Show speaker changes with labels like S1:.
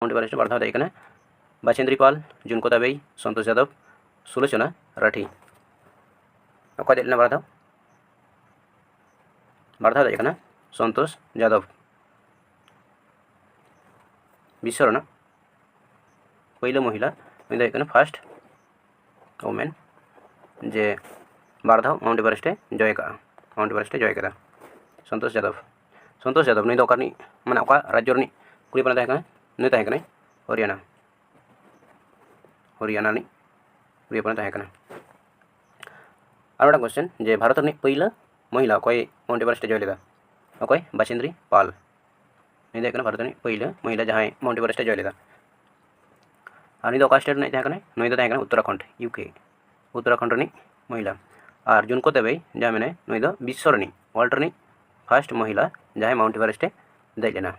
S1: Mount Everest बार धाव देय बाचेंद्री पाल, जुनको दाबेई, संतोष यादव, सुलोचना राठी। अकय देय बार धाव देय संतोष यादव। विश्व पहिला महिला नुई दो फार्स्ट वोमेन जे बार धाव माउंट एवरेस्ट जय का माउंट एवरेस्ट जय का संतोष यादव। संतोष यादव नुई दो अकानी माने अका राज्य रनी कुड़ीपना तहें नुई तहें हरियाणा हरियाणा नी कुड़ीपना तहें। और क्वेश्चन जे भारत रनी पहिला महिला अकय माउंट एवरेस्ट जय लेदा अकय बाचेंद्री पाल नुई दो भारत रनी पहिला महिला जहाँ माउंट एवरेस्ट जय लेदा। और नुई दो अका स्टेट तहें नुई दो तहें उत्तराखंड यूके उत्तराखंड रनी महिला। और जुनको देबेई जहाँ मैंने नुई दो विश्व रनी वर्ल्ड रनी फार्स्ट महिला जहाँ माउंट एवरेस्ट देय लेना।